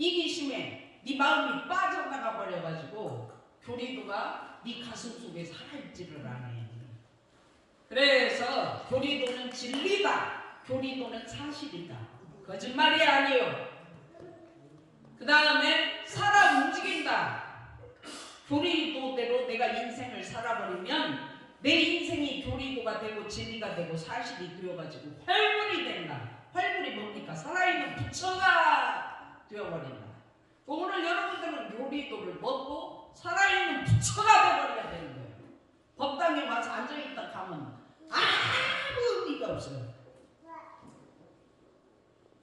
이기심에 네 마음이 빠져나가 버려가지고 교리도가 네 가슴 속에 살아있지를 않아요. 그래서 교리도는 진리다. 교리도는 사실이다. 거짓말이 아니에요. 그 다음에 살아 움직인다. 교리도대로 내가 인생을 살아버리면 내 인생이 교리도가 되고 진리가 되고 사실이 되어가지고 활물이 된다. 활물이 뭡니까? 살아있는 부처가 되어버린다. 오늘 여러분들은 교리도를 먹고 살아있는 부처가 되어버려야 되는 거예요. 법당에 와서 앉아있다 가면 아무 의미가 없어요.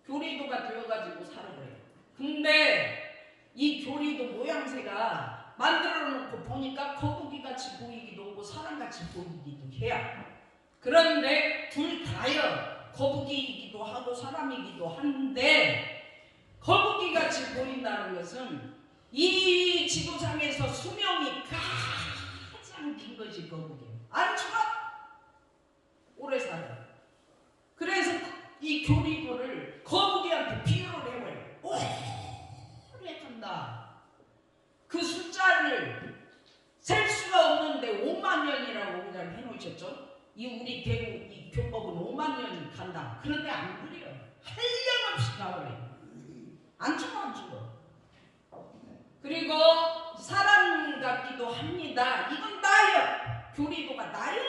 교리도가 되어가지고 살아버려요. 근데 이 교리도 모양새가 만들어 놓고 보니까 거북이같이 보이기도 하고 사람같이 보이기도 해요. 그런데 둘 다요. 거북이이기도 하고 사람이기도 한데 거북이같이 보인다는 것은 이 지구상에서 수명이 가장 긴 것이 거북이에요. 안 죽어! 오래 살아요. 그래서 이 교리도를 거북이한테 비유를 해버려요. 오래 산다. 그 숫자를 셀 수가 없는데 5만 년이라고 그냥 해놓으셨죠? 이 우리 대구 이 교법은 5만 년 간다. 그런데 안 그래요. 한량없이 가버려요. 안 죽어 안 죽어. 그리고 사람 같기도 합니다. 이건 나요. 교리도가 나요.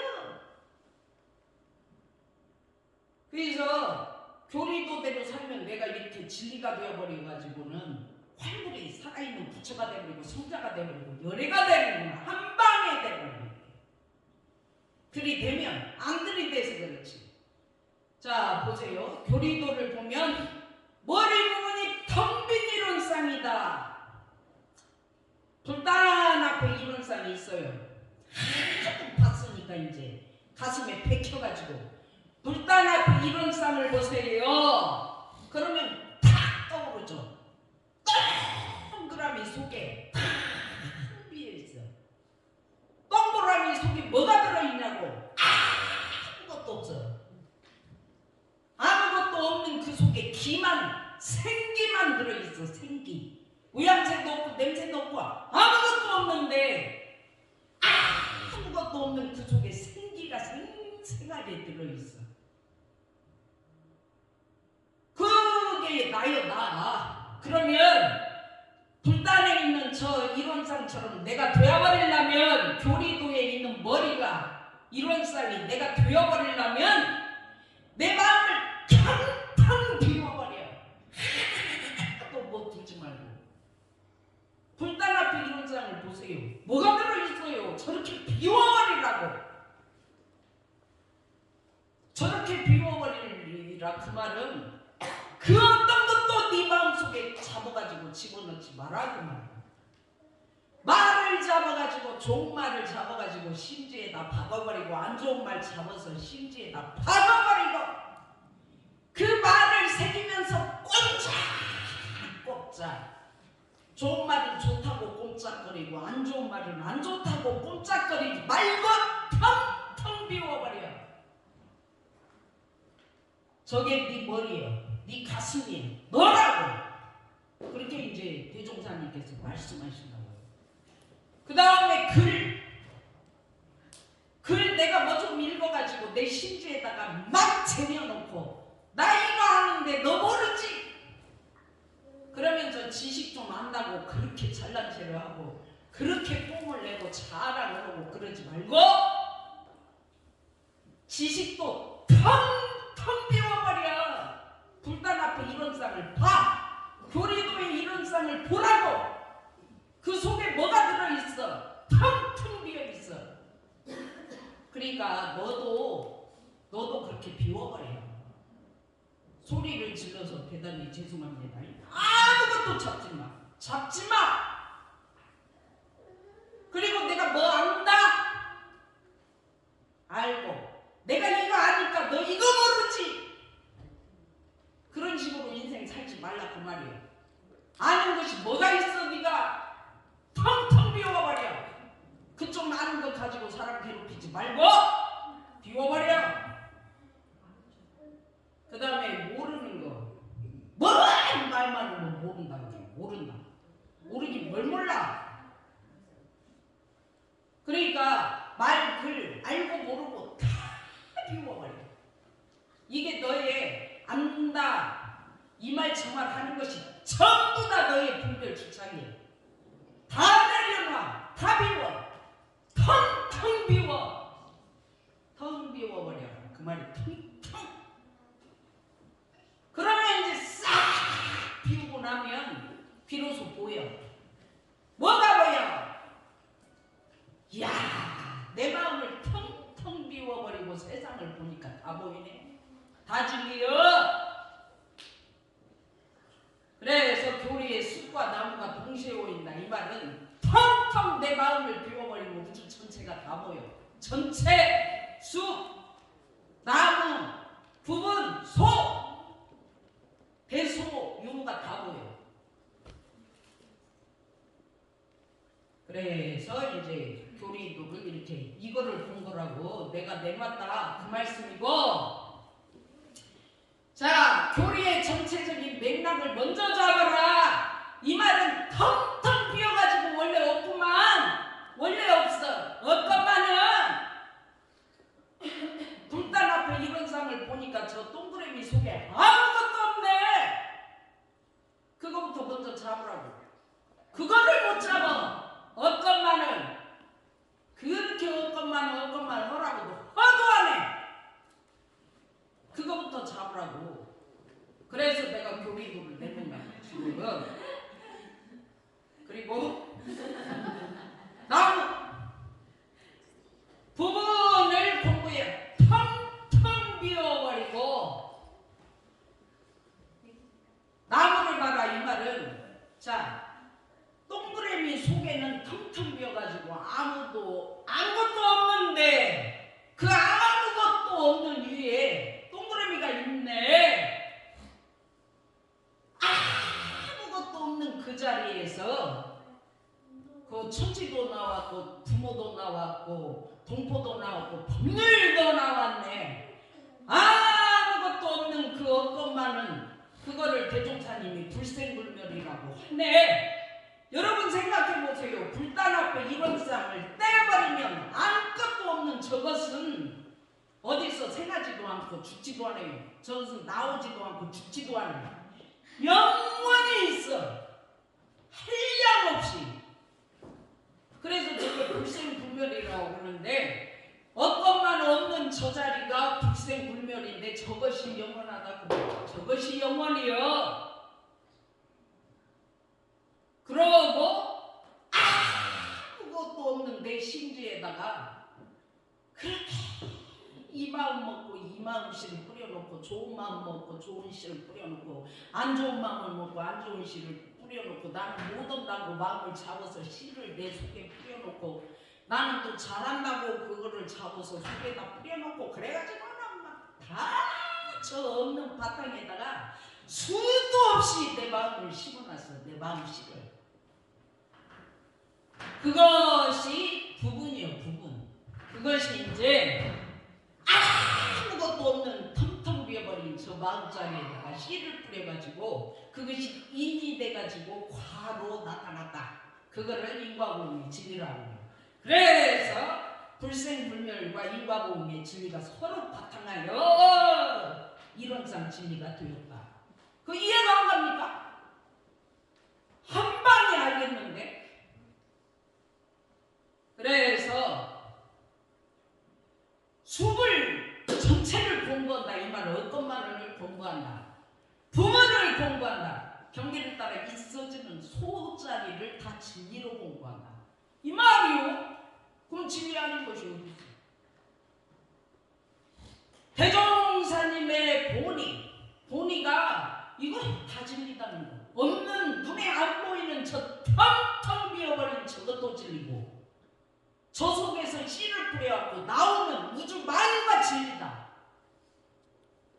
그래서 교리도대로 살면 내가 이렇게 진리가 되어버려가지고는 활물이 살아있는 부처가 되어버리고 성자가 되어버리고 열애가 되는구나. 한 방에 되어버리고. 들이대면 안 들이대서 그렇지. 자 보세요. 교리도를 보면 머리 부분이 텅 빈 이론상이다. 불단 앞에 이론상이 있어요. 조금 봤으니까 이제 가슴에 박혀가지고 불단 앞에 이론상을 보세요. 그러면 탁 떠오르죠. 동그라미 속에 탁 비어있어. 동그라미 속에 뭐가 들어있냐고. 아무것도 없어. 아무것도 없는 그 속에 기만 생기만 들어있어. 생기. 모양새도 없고 냄새도 없고 아무것도 없는데 아무것도 없는 그 속에 생기가 생생하게 들어있어. 그게 나요 나. 그러면 불단에 있는 저 이론상처럼 내가 되어버리려면 교리도에 있는 머리가 이론상이 내가 되어버리려면 내 마음을 탕탕 비워버려. 또 뭐 두지 말고 불단 앞에 이론상을 보세요. 뭐가 들어있어요? 저렇게 비워버리라고. 저렇게 비워버리라 그 말은 그 어떤 것도 네 마음속에 잡아가지고 집어넣지 마라 그 말이야. 말을 잡아가지고 좋은 말을 잡아가지고 심지에다 박아버리고 안 좋은 말 잡아서 심지에다 박아버리고 그 말을 새기면서 꼼짝꼼짝. 좋은 말은 좋다고 꼼짝거리고 안 좋은 말은 안 좋다고 꼼짝거리지 말고 텅텅 비워버려. 저게 네 머리예요. 네 가슴이에요. 너라고. 그렇게 이제 대종사님께서 말씀하신다고요. 그 다음에 글 내가 뭐 좀 읽어가지고 내 심지에다가 막 쟁여놓고 나 이거 하는데 너 모르지? 그러면 저 지식 좀 안다고 그렇게 잘난 체를 하고 그렇게 뽕을 내고 자랑을 하고 그러지 말고 지식도 텅텅 비워버려. 불단 앞에 이론상을 봐. 교리도의 이론상을 보라고. 그 속에 뭐가 들어있어? 텅텅 비어있어. 그러니까 너도 그렇게 비워버려. 소리를 질러서 대단히 죄송합니다. 아무것도 잡지 마. 잡지 마. 그리고 내가 뭐 안다? 알고. 내가 이거 아니까 너 이거 모르지. 그런 식으로 인생 살지 말라 그 말이에요. 아는 것이 뭐가 있어 네가. 텅텅 비워버려. 그 좀 아는 거 가지고 사람 괴롭히지 말고 비워버려. 그 다음에 모르는 거. 뭔 말만 하면 모른다고. 몰라. 그러니까 말, 글 알고 모르고 다 비워버려. 이게 너의 안다 이 말 저 말 하는 것이 전부 다 너의 분별 주창이에요. 다 내려놔. 다 비워. 텅텅 비워. 텅 비워버려. 그 말이 텅텅. 그러면 이제 싹 비우고 나면 비로소 보여. 뭐가 보여? 이야, 내 마음을 텅텅 비워버리고 세상을 보니까 다 보이네. 다 진리여. 그래서 교리의 숲과 나무가 동시에 보인다. 이 말은 텅텅 내 마음을 비워버리고 우주 전체가 다 보여. 전체, 숲, 나무, 부분, 소, 대소, 유무가 다 보여. 그래서 이제 교리도를 이렇게 이거를 본 거라고. 내가 내맞다 그 말씀이고. 자, 교리의 전체적인 맥락을 먼저 잡아라. 이 말은 텅텅 비어가지고 원래 없구만. 원래 없어. 어떤만은 불단 앞에 이런 상을 보니까 저 동그라미 속에 아무것도 없네. 그거부터 먼저 잡으라고. 그거를 못 잡아. 어떤만은 그렇게 어떤만은 하라고도 허도 안 해. 그거부터 잡으라고. 그래서 내가 교리도를 내는 거야 지금은. 그리고 나무 부분을 공부해. 텅텅 비워버리고 나무를 봐라. 이 말은 자, 동그라미 속에는 텅텅 비어가지고 아무것도 없는데 그 아무것도 없는 위에 동그라미가 있네. 아무것도 없는 그 자리에서 그 천지도 나왔고 부모도 나왔고 동포도 나왔고 법률도 나왔네. 아무것도 없는 그 없건만은 그거를 대종사님이 불생불멸이라고 하네. 여러분 생각해보세요. 불단 앞에 이런 쌍을 떼버리면 아무것도 없는 저것은 어디서 생하지도 않고 죽지도 않아요. 저것은 나오지도 않고 죽지도 않아요. 영원히 있어. 한량없이. 그래서 저걸 불생불멸이라고 그러는데 어것만 없는 저 자리가 불생불멸인데 저것이 영원하다 그래요. 저것이 영원이요. 그러고 아무것도 없는 내 심지에다가 그렇게 이 마음 먹고 이 마음 씨를 뿌려놓고 좋은 마음 먹고 좋은 씨를 뿌려놓고 안 좋은 마음을 먹고 안 좋은 씨를 뿌려놓고 나는 못 온다고 마음을 잡아서 씨를 내 속에 뿌려놓고 나는 또 잘한다고 그거를 잡아서 속에다 뿌려놓고 그래가지고 다 저 없는 바탕에다가 수도 없이 내 마음을 심어놨어. 내 마음 씨를. 그것이 부분이요. 부분. 그것이 이제 아무것도 없는 텅텅 비어버린 저 마음자리에다가 씨를 뿌려가지고 그것이 인이 돼가지고 과로 나타났다. 그거를 인과보응의 진리라고 해요. 그래서 불생불멸과 인과보응의 진리가 서로 바탕하여 이론상 진리가 되었다. 그 이해가 안 갑니까? 한 방에 알겠는데. 그래서 숲을 전체를 공부한다. 이 말은 어떤 말을 공부한다. 부문을 공부한다. 경계를 따라 있어지는 소자리를 다 진리로 공부한다. 이 말이요. 그럼 진리 아닌 것이 어디 있어? 대종사님의 본의가 이거 다 진리다는 거. 없는 눈에 안 보이는 저 텅텅 비어버린 저것도 진리고 저 속에서 씨를 뿌려갖고 나오는 우주 만유가 진리다.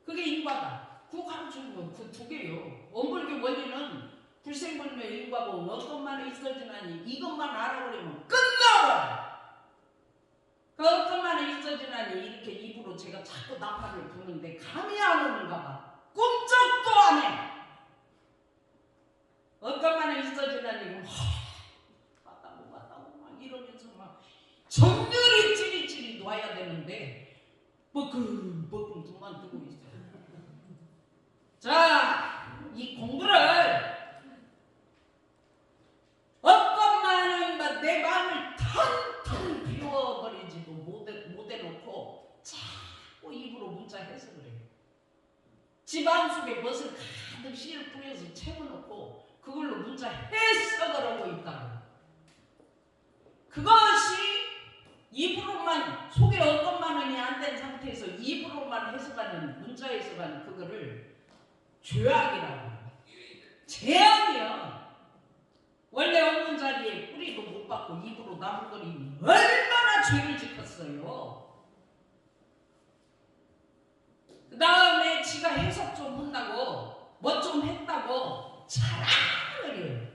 그게 인과다. 그거 가르치는 건 그 두 개요. 원불교 원리는 불생불멸 인과보응 어것만 있어지나니 이것만 알아버리면 끝나버려. 그 어것만 있어지나니 이렇게 입으로 제가 자꾸 나팔을 부는데 감이 안 오는가 봐. 꿈쩍도 안 해. 어것만 있어지나니 자, 이 공부를 어것만은 내 마음을 텅텅 비워버리지도 못해놓고 자꾸 입으로 문자해서 그래요. 지 마음속에 멋을 가득 씨를 뿌려서 채워놓고 그걸로 문자 해석을 하고 있다고. 그것이 입으로만 속에 어것만은이 안 된 상태에서 입으로만 해석하는 문자 해석하는 그거를 죄악이라고. 죄악이야. 원래 없는 자리에 뿌리도 못 받고 입으로 나불거리니 얼마나 죄를 짓겠어요. 그 다음에 지가 해석 좀 한다고 뭐 좀 했다고 자랑을 해요.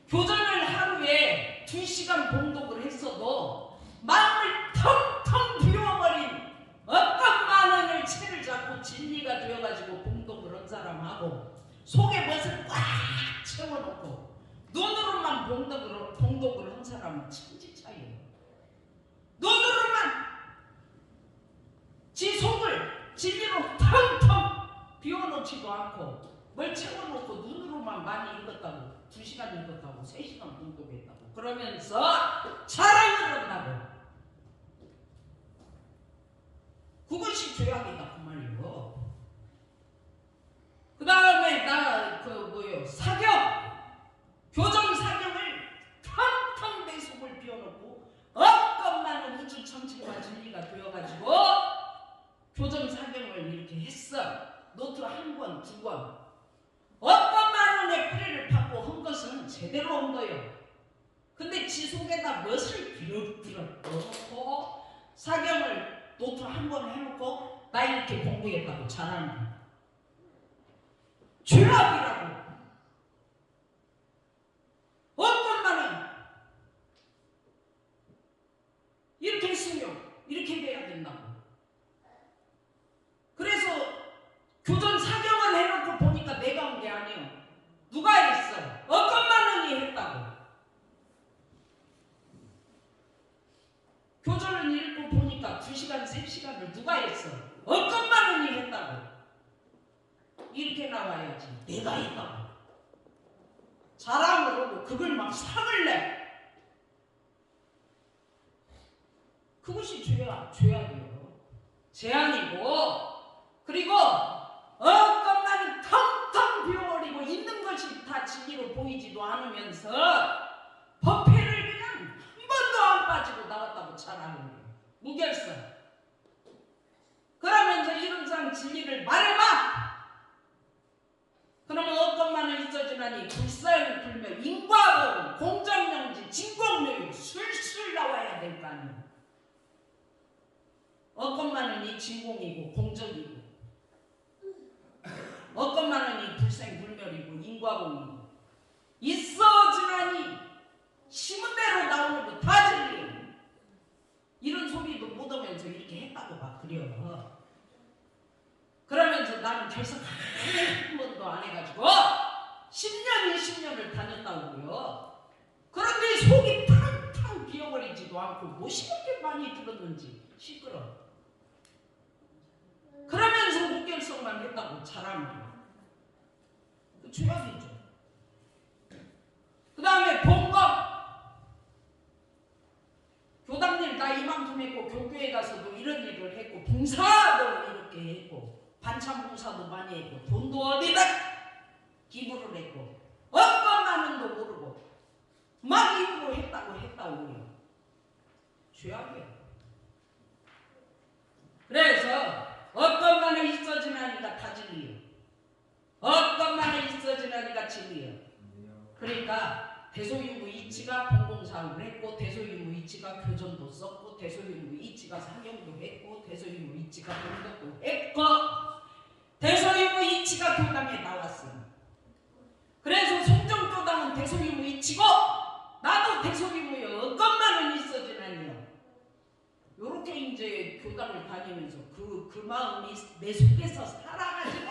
교전을 하루에 2시간 봉독을 했어도 마음을 텅텅 비워버린 어떤 만원을 채를 잡고 진리가 되어가지고 봉독을 한 사람하고 속에 멋을 꽉 채워놓고 눈으로만 봉독을 한 사람은 천지 차이예요. 눈으로만 지 속을 진리로 텅텅 비워놓지도 않고 뭘 채워놓고 눈으로만 많이 읽었다고 2시간 읽었다고 3시간 봉독했다고 그러면서 자랑을 한다고. 그것이 죄악이다 그 말이에요. 그 다음에 사경 교정 사경을 텅텅 내 속을 비워놓고 어것만은 우주 전체가 진리가 되어가지고 교정 사경을 이렇게 했어. 노트 1권 2권 어것만은의 뿌리를 받고 한 것은 제대로 한 거예요. 근데 지 속에다 멋을 빌어넣고 사경을 노트 1권 해놓고 나 이렇게 공부했다고 자랑하는 거야. 죄악이라고. 어떤만은 이렇게 했으면 이렇게 돼야 된다고. 그래서 교전 사경을 해놓고 보니까 내가 한 게 아니에요. 누가 했어? 어떤만은이 했다고. 교전을 읽고 보니까 2시간 3시간을 누가 했어? 어떤만은이 했다고. 이렇게 나와야지. 내가 했다고. 자랑을 하고 그걸 막 상을 내. 그것이 죄악이에요. 재앙이고. 그리고 어것만은 텅텅 비워버리고 있는 것이 다 진리로 보이지도 않으면서 법회를 그냥 한 번도 안 빠지고 나왔다고 자랑을 해요. 무결성. 그러면서 이런 사람 진리를 말해봐. 그러면 어것만은 있어지나니 불사를 불며 인과보험 공정명지 진공묘육 술술 나와야 될 거 아니에요. 어것만은이 진공이고 공정이고 어것만은이 불생불멸이고 인과보험이고 있어지나니 심은 대로 나오는 거 다 진리예요. 이런 소리도 못 하면서 이렇게 했다고 막 그래요. 그러면서 나는 결석 한 번도 안 해가지고 10년 20년을 다녔다고요. 그런데 속이 탕탕 비어버리지도 않고 뭐 이렇게 많이 들었는지 시끄러. 그러면서 무결성만 했다고 자랑해요. 그 죄악이죠. 그 다음에 봉급. 교당일 나 이만큼 했고 교교에 가서도 이런 일을 했고 봉사도 이렇게 했고 반찬 봉사도 많이 했고 돈도 어디다 기부를 했고 어떤만은도 모르고 막 입으로 했다고 죄악이야. 그래서 어떤만은 있어지나니가 다 진리요. 어떤만은 있어지나니가 진리요. 그러니까 대소유무 이치가 공공사업을 했고 대소유무 이치가 교전도 썼고 대소유무 이치가 상경도 했고 대소유무 이치가 공덕도 했고 대소유무 이치가 교당에 나왔어. 그래서 송정교당은 대소유무 이치고 나도 대소유무요. 어것만은 있어지나니요. 요렇게 이제 교당을 다니면서 그 마음이 내 속에서 살아가지고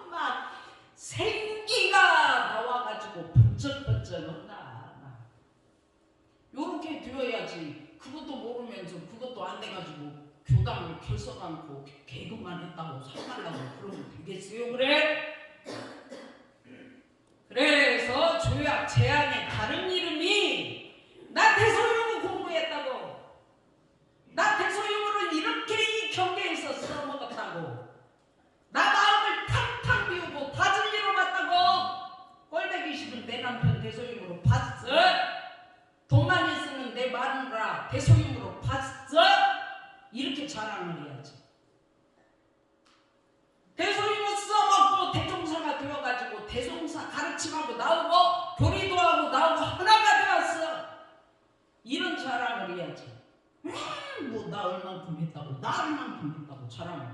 막 생기가 나와가지고 번쩍번쩍한다. 요렇게 되어야지. 그것도 모르면서 그것도 안 돼가지고 교당을 결석 않고 개그만 했다고 살달라고 그러면 되겠어요? 그래? 그래서 조약 제안의 다른 이름이 나 대소유무 공부했다고, 나 대소유무를 이렇게 이 경계에서 써먹었다고, 나 마음을 탕탕 비우고 다 진리로 갔다고, 꼴배기 싫은 내 남편 대소유무로 봤어? 돈 많이 쓰는 내 마누라 대소유무로 봤어? 이렇게 자랑을 해야지. 대소유무 써먹고 대종사가 되어가지고 대종사 가르침하고 나오고 교리도 하고 나오고 하나가 되었어. 이런 자랑을 해야지. 뭐 나 얼만큼 했다고, 나 얼만큼 했다고 자랑을.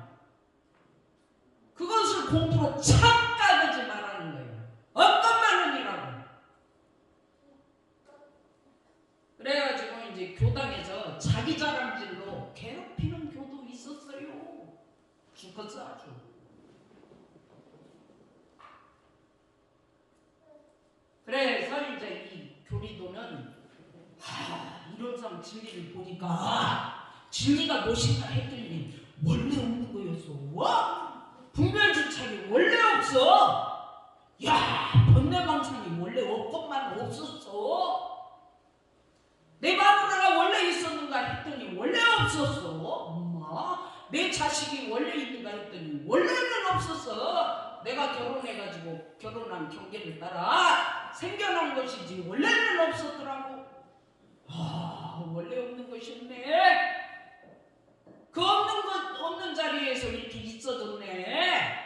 그것을 공부로 착각하지 말라는 거예요. 어떤 말은이라고. 그래가지고 이제 교당에서 자기 자랑질로 괴롭히는 교도 있었어요. 죽었어 아주. 그래서 이제 이 교리도는 이런상 진리를 보니까 진리가 무엇인가 했더니 원래 없는 거였어. 와? 분별주착이 원래 없어. 야, 번뇌망상이 원래 없건만 없었어. 내 마누라가 원래 있었는가 했더니 원래 없었어. 엄마, 내 자식이 원래 있는가 했더니 원래는 없었어. 내가 결혼해가지고 결혼한 경계를 따라 생겨난 것이지 원래는 없었더라고. 원래 없는 것이었네. 그 없는 자리에서 이렇게 있어졌네.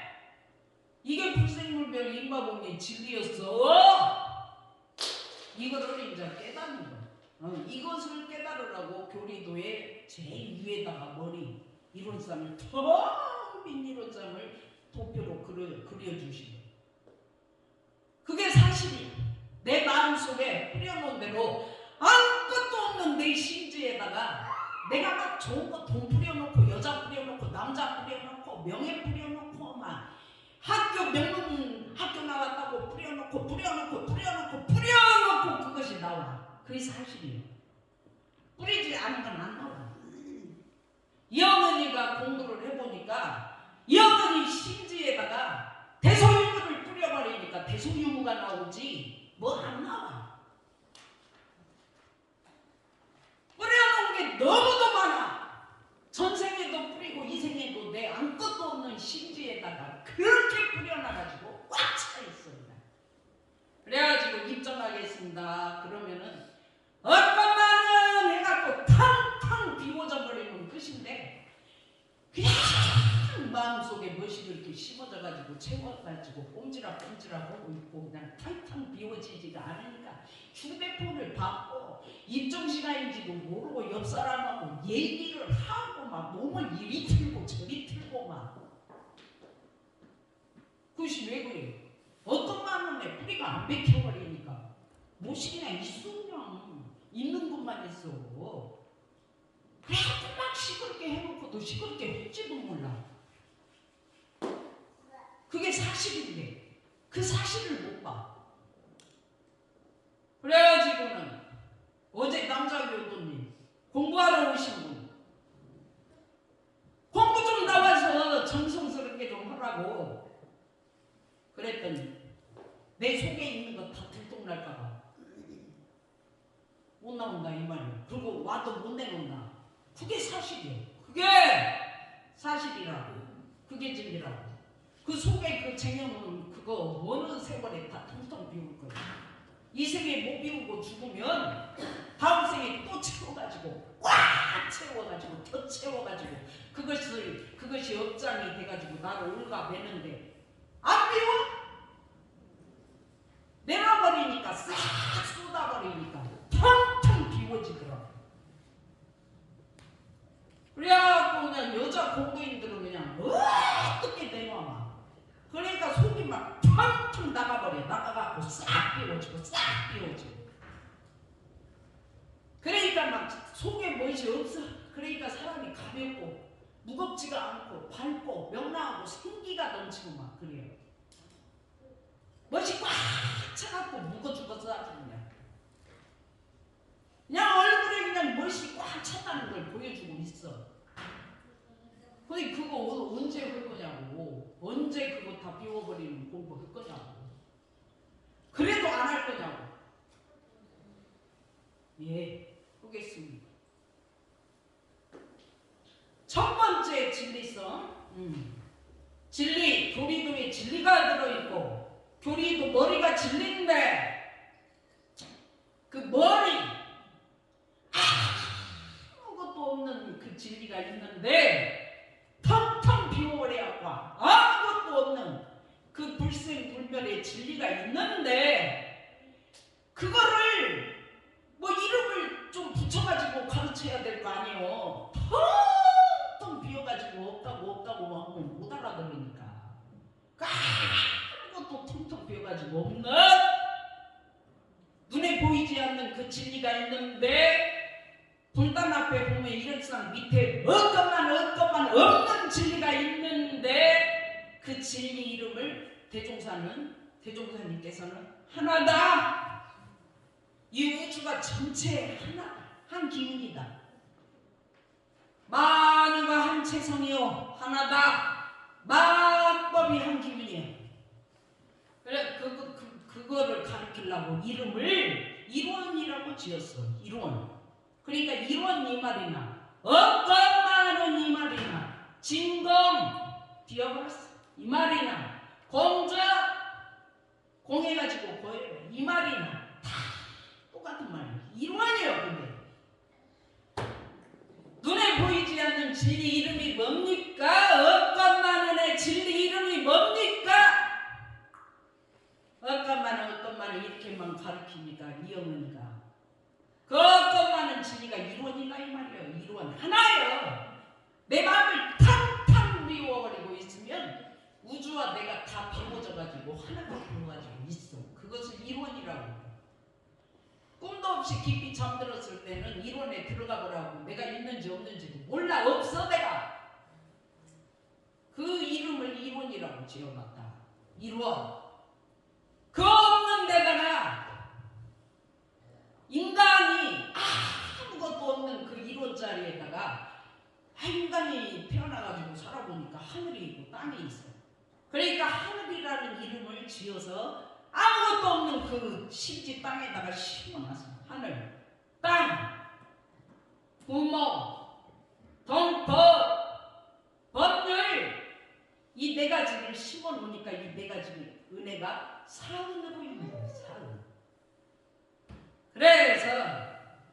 이게 불생물별 인과봉의 진리였어. 이거를 이제 깨닫는 거야. 이것을 깨달으라고 교리도의 제일 위에다가 머리 이론쌈을 텅 빈 이론쌈을 도표로 그려주시고, 그게 사실이 내 마음속에 뿌려놓은 대로 아무것도 없는 내 심지에다가 내가 막 좋은 거 돈 뿌려놓고 여자 뿌려놓고 남자 뿌려놓고 명예 뿌려놓고 막 학교 명문 학교 나왔다고 뿌려놓고 그것이 나와. 그게 사실이에요. 뿌리지 않은 건 안 나와. 이 어머니가 공부를 해보니까 이 어머니 심지에다가 대소유무를 뿌려버리니까 대소유무가 나오지 뭐 안 나와. 뿌려놓은 게 너무도 많아. 전생에도 뿌리고 이생에도 내 아무것도 없는 심지에다가 그렇게 뿌려놔가지고 꽉 차 있습니다. 그래가지고 입장하겠습니다. 그러면은 어떤만은 해갖고 탕탕 비워져 버리는 끝인데, 그냥 마음속에 멋이 그렇게 심어져가지고 채워가지고 꼼지락하고 있고 그냥 탕탕 비워지지가 않으니까 휴대폰을 받고 입정시간인지도 모르고 옆 사람하고 얘기를 하고 막 몸을 이리 틀고 저리 틀고 막. 그것이 왜 그래요? 어떤 마음에 뿌리가 안 bek혀버리니까 못이 그냥 있어. 그냥 있는 것만 있어. 그래갖고 막 시끄럽게 해놓고도 시끄럽게 할지도 몰라. 그게 사실인데 그 사실을 못 봐. 그래가지고는 어제 남자 교도님 공부하러 오신 분, 공부 좀 나와서 정성스럽게 좀 하라고 그랬더니 내 속에 있는 거 다 들통날까봐 못 나온다 이 말이야. 그리고 와도 못 내놓는다. 그게 사실이에요. 그게 사실이라고. 그게 진리라고. 그 속에 그 쟁여놓은 그거 어느 세월에 다 통통 비울 거야. 이 생에 못 비우고 죽으면 다음 생에 또 채워가지고 꽉 채워가지고 더 채워가지고 그것이 업장이 돼가지고 나를 올가매는데 안 비워? 내놔버리니까 싹 쏟아버리니까 텅텅 비워지더라고. 그래갖고 그냥 여자 공부인들은 그냥 어떻게 내놔. 그러니까 속이 막 텅텅 나가버려. 나가갖고 싹 비워지고 싹 비워지고. 그러니까 막 속에 멋이 없어. 그러니까 사람이 가볍고 무겁지가 않고 밝고 명랑하고 생기가 넘치고 막 그래요. 멋이 꽉 차갖고 묵어 죽었어 아주 그냥 얼굴에 그냥 멋이 꽉 찼다는 걸 보여주고 있어. 근데 그거 언제 할 거냐고. 언제 그거 다 비워버리는 공부할 거냐고. 그래도 안 할 거냐고. 예, 보겠습니다. 첫 번째 진리성. 진리, 교리도에 진리가 들어있고, 교리도 머리가 진리인데, 그 머리, 아무것도 없는 그 진리가 있는데, 텅텅 비워버려갖고, 아무것도 없는 그 불생불멸의 진리가 있는데, 그거를 뭐 이름을 좀 붙여가지고 가르쳐야 될 거 아니에요. 텅텅 비워가지고 없다고 하면 못 알아들으니까. 아무것도 텅텅 비워가지고 없는 눈에 보이지 않는 그 진리가 있는데, 불단 앞에 보면 이력상 밑에 어것만 없는 진리가 있는데, 그 진리 이름을 대종사님께서는 하나다. 이 우주가 전체 한 기운이다. 만유가 한 체성이요 하나다. 만법이 한 기운이에요. 그래 그거를 가르치려고 이름을 일원이라고 지었어. 일원. 그러니까 일원 이 말이나 어떤 이 말이나 진공 비어버렸어 이 말이나 공자 공해가지고 보여요 이 말이나 똑같은 말이에요. 일원이에요. 근데 눈에 보이지 않는 진리 이름이 뭡니까? 억간만은의 진리 이름이 뭡니까? 억간만은 이렇게만 가르칩니까? 이 어머니가 그 억간만은 진리가 일원이다 이 말이에요. 일원 하나예요. 내 마음을 탕탕 비워버리고 있으면 우주와 내가 다 비워져가지고 하나가 되어가지고 있어. 그것을 일원이라고. 꿈도 없이 깊이 잠들었을 때는 일원에 들어가 보라고. 내가 있는지 없는지도 몰라. 없어 내가. 그 이름을 일원이라고 지어놨다. 일원. 그 없는 데다가 인간이 아무것도 없는 그 일원 자리에다가 인간이 태어나가지고 살아보니까 하늘이 있고 땅이 있어. 그러니까 하늘이라는 이름을 지어서 아무것도 없는 그 심지 땅에다가 심어놨어. 하늘, 땅, 구멍, 동법, 법률 이 네 가지를 심어놓으니까 이 네 가지 은혜가 사은으로 있는 거예요. 사은. 그래서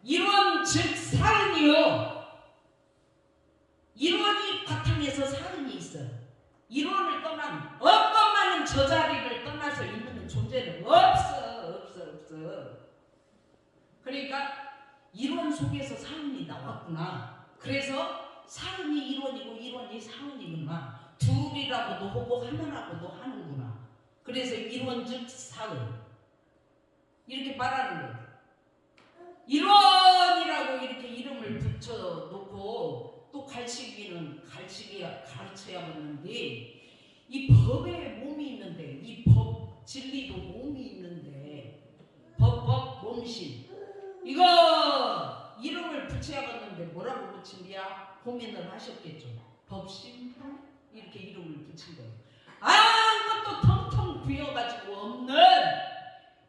일원 즉 사은이요. 일원이 바탕에서 사은이 있어. 일원을 떠난 어떤 저 자리를 떠나서 있는 존재는 없어. 그러니까 일원 속에서 사은이 나왔구나. 그래서 사은이 일원이고 일원이 사은이구나. 둘이라고도 하고 하나라고도 하는구나. 그래서 일원 즉 사은 이렇게 말하는 거예요. 일원이라고 이렇게 이름을 붙여놓고 또 가르치기는 가르쳐야겠는데 이 법에 몸이 있는데 이 법 진리도 몸이 있는데 법 몸신 이거 이름을 붙여야겠는데 뭐라고 붙인디야? 고민을 하셨겠죠. 법신불 이렇게 이름을 붙인 거예요. 아무것도 텅텅 비어가지고 없는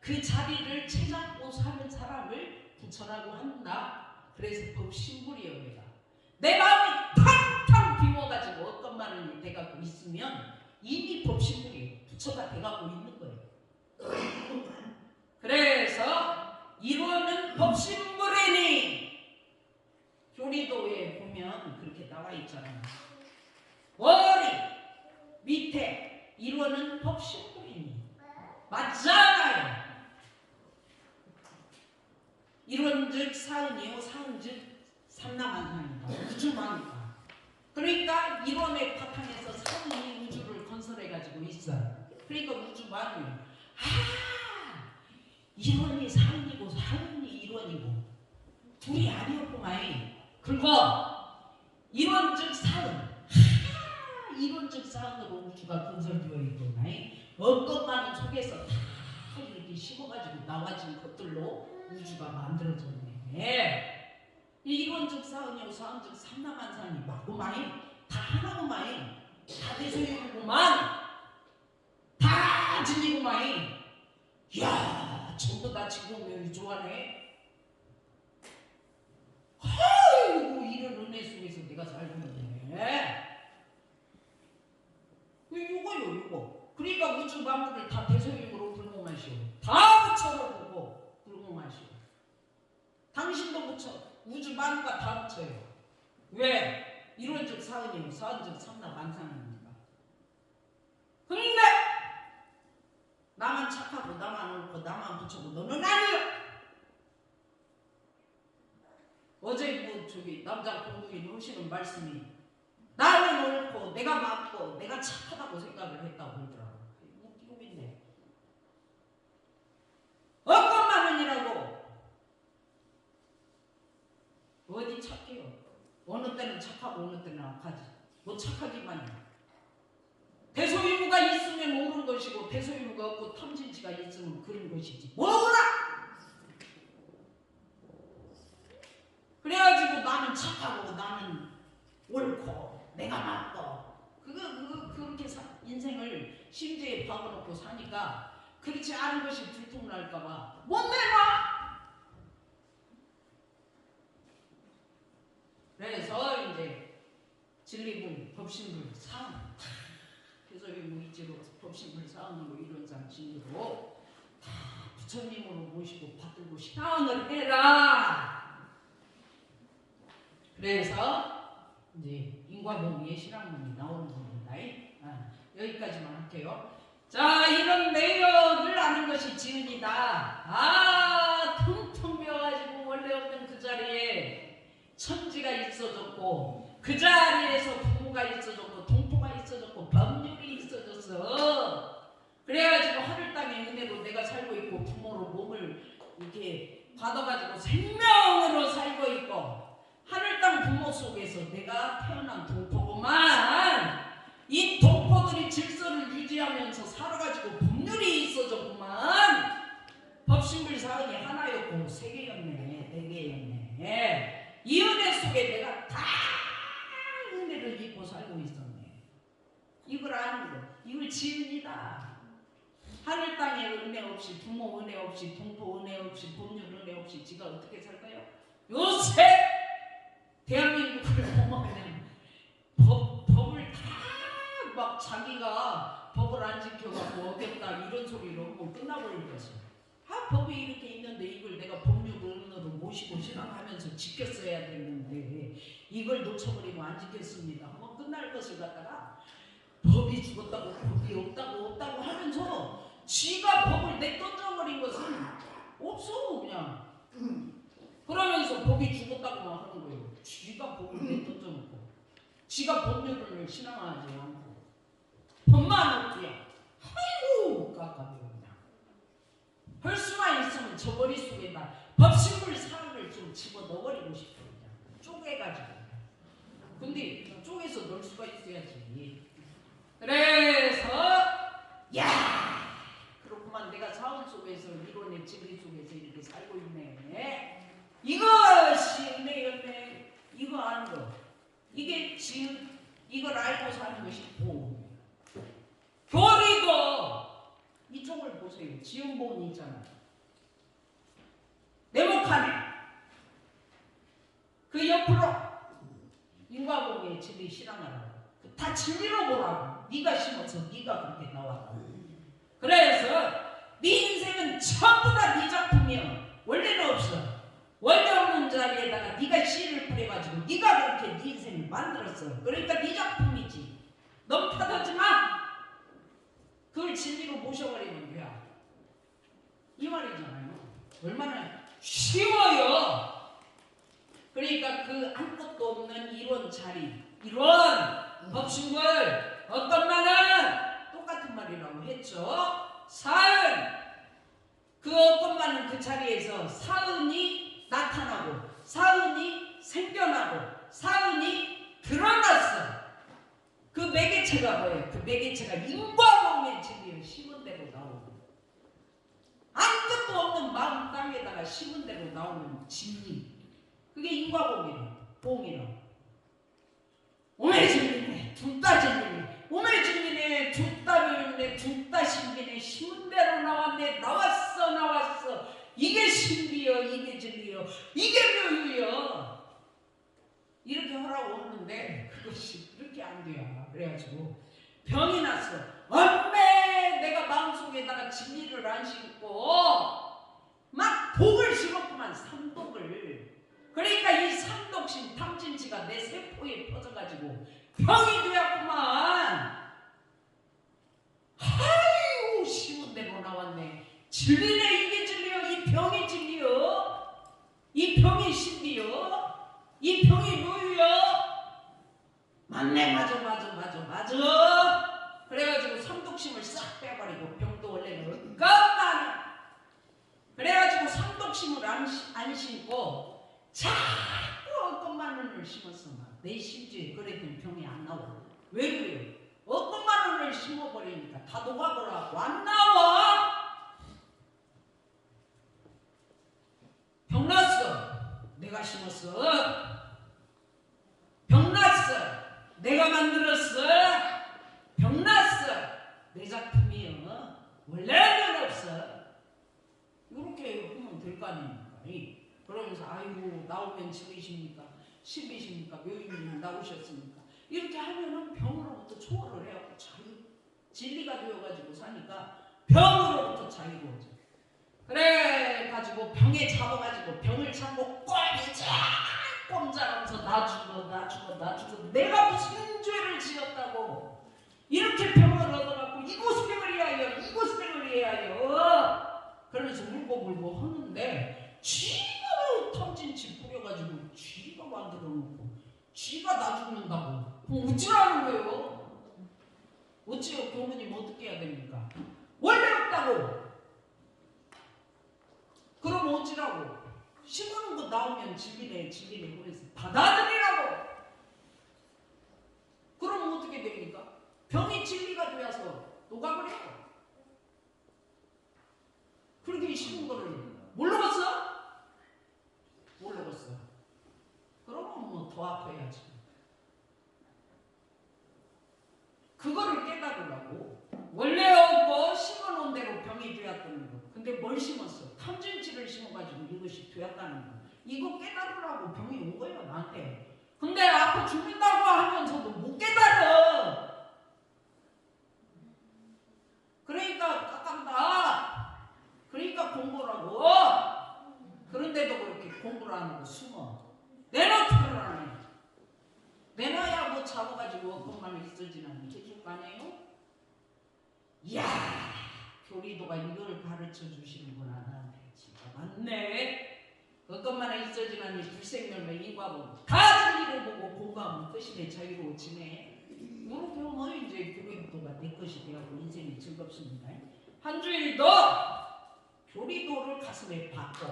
그 자리를 채잡고 사는 사람을 부처라고 한다. 그래서 법신불이에요. 내 마음이 탕탕 비워가지고 어떤 말을 돼가고 있으면 이미 법신불이 부처가 돼가고 있는 거예요. 그래서 일원은 법신불이니 교리도에 보면 그렇게 나와 있잖아요. 머리 밑에 일원은 법신불이니 맞잖아요. 일원 즉 사은이요 사은 즉 삼라만상이다. 우주만이다. 그러니까 일원의 바탕에서 사은이 우주를 건설해가지고 있어. 그러니까 우주만이요. 일원이 사은이고 사은이 일원이고 둘이 아니었구만. 그리고 일원 즉 사은 일원 즉 사은으로 우주가 건설되어 있구만. 어것만은 속에서 다 이렇게 씹어가지고 나와진 것들로 우주가 만들어졌네. 일원 즉 사은이요 사은 즉 삼라만상이 맞구만. 다 하나구만. 다 대소이구만. 다 진리구만. 이야, 전부 다 지금 좋아하네. 아이고, 이런 은혜 속에서 내가 살고 있네. 이거요, 이거. 그러니까 우주 만물을 다 대소임으로 불고 마시오. 다 부처로 보고 불고 마시오. 당신도 부처, 우주 만물과 다 부처요. 왜? 이론적 사은이요, 사은적 삼나 만상입니다. 근데 나만 착하고 나만 옳고 나만 부처고 너는 아니요. 어제 뭐 저기 남자 공부인 하시는 말씀이 나는 옳고 내가 맞고 내가 착하다고 생각을 했다고 그러더라고. 웃기고 있네. 어떤만은이라고 어디 착해요? 어느 때는 착하고 어느 때는 악하지. 뭐 착하기만이야. 대소유무가 있으면 옳은 것이고 대소유무가 없고 탐진치가 있으면 그런 것이지. 뭐라? 그래가지고 나는 착하고 나는 옳고 내가 맞고 그렇게 인생을 심지에 박아놓고 사니까 그렇지 않은 것이 들통날까봐 못 내놔. 그래서 이제 진리불 법신불 상 대소유무 이지로 법신불 상으로 이론상 진리로 다 부처님으로 모시고 받들고 신앙을 해라. 그래서 이제 인과봉의 실학문이 나오는 겁니다. 여기까지만 할게요. 자, 이런 내역을 아는 것이 지은이다. 텅텅 비어가지고 원래 없는 그 자리에 천지가 있어졌고 그 자리에서 부모가 있어졌고 동포가 있어졌고 법률이 있어졌어. 그래가지고 하늘 땅의 은혜로 내가 살고 있고 부모로 몸을 이렇게 받아가지고 생명으로 살고 있고 하늘 땅 부모 속에서 내가 태어난 동포구만. 이 동포들이 질서를 유지하면서 살아가지고 법률이 있어졌구만. 법신불 사은이 하나였고 세 개였네, 네 개였네. 이 은혜 속에 내가 다 은혜를 입고 살고 있었네. 이걸 아는 거, 이걸 지은이다. 하늘 땅에 은혜 없이, 부모 은혜 없이, 동포 은혜 없이, 법률 은혜 없이 지가 어떻게 살까요? 요새 대한민국을 보면 그냥 법을 다 막 자기가 법을 안 지켜갖고 어겼다 이런 소리로 뭐 끝나버릴 것이야. 법이 이렇게 있는데 이걸 내가 법률론으로 모시고 신앙하면서 지켰어야 되는데 이걸 놓쳐버리고 안 지켰습니다 하면 끝날 것을 갖다가 법이 죽었다고 법이 없다고 하면서 지가 법을 내던져버린 것은 없어 그냥. 그러면서 법이 죽었다고만 하는 거예요. 지가 법을 내던져놓고 지가 법률을 신앙하지 않고 법만 없고요. 아이고 깝깝해요 그냥. 할 수만 있으면 저 머릿속에다 법신불 사를 좀 집어넣어버리고 싶어요. 그냥 쪼개가지고. 근데 쪼개서 넣을 수가 있어야지. 그래서 야 그렇구만 내가 사원 속에서 이론의 진리 속에서 이렇게 살고 있네. 이것이 은혜였네. 이거 아는 거. 이게 지금 이걸 알고 사는 것이 보. 교리도 이쪽을 보세요. 지음본이 있잖아. 네모칸에 그 옆으로 인과봉의 진리 실현하라고. 다 진리로 보라고. 네가 심어서 네가 그렇게 나왔다고. 그래서 네 인생은 전부 다 네 작품이야. 원래는 없어. 원래 없는 자리에다가 네가 씨를 뿌려가지고 네가 그렇게 네 인생을 만들었어. 그러니까 네 작품이지. 넌 파도지 마. 그걸 진리로 모셔버리면 돼야. 이 말이잖아요. 얼마나 쉬워요. 그러니까 그 아무것도 없는 이론 자리, 이론 법신불 어떤 말은 똑같은 말이라고 했죠. 사은 그 어떤 말은 그 자리에서 사은이 나타나고 사은이 생겨나고 사은이 드러났어. 그 매개체가 뭐예요? 그 매개체가 인과봉의 진리를 심은 대로 나오고 아무것도 없는 마음 땅에다가 심은 대로 나오는 진리. 그게 인과봉이라 봉이라. 오매질리네 둘따질리네 오매질리네 둘따질리네 둘따신기네 신문대로 나왔네 나왔어 이게 신비여 이게 진리여 이게 묘유여 이렇게 하라고 하는데 그것이 그렇게 안 돼요. 그래가지고 병이 났어. 엄매 내가 마음속에다가 진리를 안 심고 막 독을 심었구만 삼독을. 그러니까 이 삼독심 탐진치가 내 세포에 퍼져가지고 병이 되었구만. 아유 심은 대로 나왔네. 진리네 이게 진리여 이 병이 진리여 이 병이 신비여 이 병이 묘유여. 맞네 맞아. 그래가지고 삼독심을 싹 빼버리고 병도 원래는 끝나는. 그래가지고 삼독심을 안 심고 자꾸 어떤 마늘을 심었어. 내 심지에 그랬더니 병이 안 나와. 왜 그래요? 어떤 마늘을 심어버리니까 다 녹아버려갖고 안 나와. 병 났어. 내가 심었어. 병 났어. 내가 만들었어. 병 났어. 내 작품이요. 원래는 없어. 이렇게 하면 될 거 아닙니까? 그러면서 아이고 나오면 지으십니까? 신비십니까? 묘인님 나오셨습니까? 이렇게 하면은 병으로부터 초월을 해갖고 진리가 되어가지고 사니까 병으로부터 자유로워져. 그래가지고 병에 잡아가지고 병을 잡고 꼼짝하면서 나 죽어 내가 무슨 죄를 지었다고 이렇게 병을 얻어갖고 이곳을 위하여 그러면서 울고 하는데 쥐가 탐진치 뿌려가지고 쥐가 만들어 놓고 쥐가 나 죽는다고 그럼 어찌라는 거예요? 어찌요? 교무님 어떻게 해야 됩니까? 원래 없다고. 그럼 어찌라고? 심어놓은 거 나오면 진리네 그래서 받아들이라고. 그럼 어떻게 됩니까? 병이 진리가 되어서 녹아버려. 그렇게 심은 거를 모르겠어? 그러면 뭐 더 아파야지. 그거를 깨달으라고. 원래 없고 심어놓은 대로 병이 되었다는 거. 근데 뭘 심었어? 탐진치를 심어가지고 이것이 되었다는 거. 이거 깨달으라고 병이 온 거예요 나한테. 근데 아파 죽는다고 하면서도 못 깨달아. 그러니까 깎았다. 그러니까 공부라고. 그런데도 그렇게 공부를 안 하고 숨어. 내놓기를 안 해. 내놔야 뭐 잡아가지고 그것만 있어지는 해줄 거 아니에요? 이야 교리도가 이걸 가르쳐 주시는구나 나한테. 진짜 맞네. 그것만 있어지는 불생명의 인과보고 다 진리를 보고 공부하면 끝이네. 자유로워지네. 이렇게 하면 이제 교리도가 내 것이 되고 인생이 즐겁습니다. 한 주일도 교리도를 가슴에 받고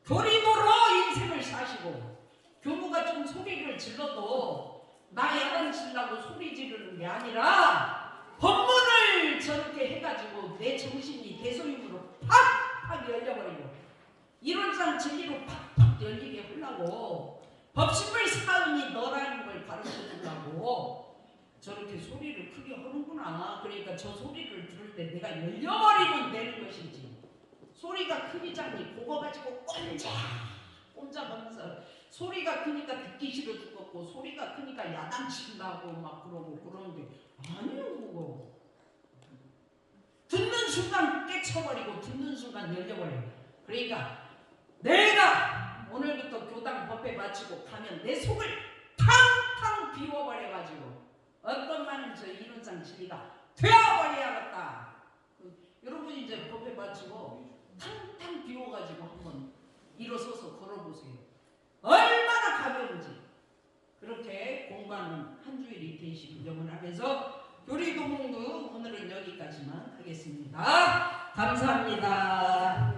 교리도로 인생을 사시고 교무가 좀 소리를 질러도 나 야단치려고 소리 지르는 게 아니라 법문을 저렇게 해가지고 내 정신이 대소임으로 팍팍 열려버리고 이론상 진리로 팍팍 열리게 하려고 법심을 사은이 너라는 걸 가르쳐주려고 저렇게 소리를 크게 하는구나. 그러니까 저 소리를 들을 때 내가 열려버리면 되는 것이지. 소리가 크기 작니 그거 가지고 꼼짝하면서 소리가 크니까 듣기 싫어 죽겠고 소리가 크니까 야단친다고 막 그러고 그러는데 아니요. 그거 듣는 순간 깨쳐버리고 듣는 순간 열려버려. 그러니까 내가 오늘부터 교당 법회 마치고 가면 내 속을 탕탕 비워버려가지고 어떤 말은 저 이론상 진리가 되어버려야겠다. 여러분이 이제 법회 마치고 탕탕 비워가지고 한번 일어서서 걸어보세요. 얼마나 가벼운지. 그렇게 공부하는 한 주일이 되시길 영원하면서 교리도공부 오늘은 여기까지만 하겠습니다. 감사합니다.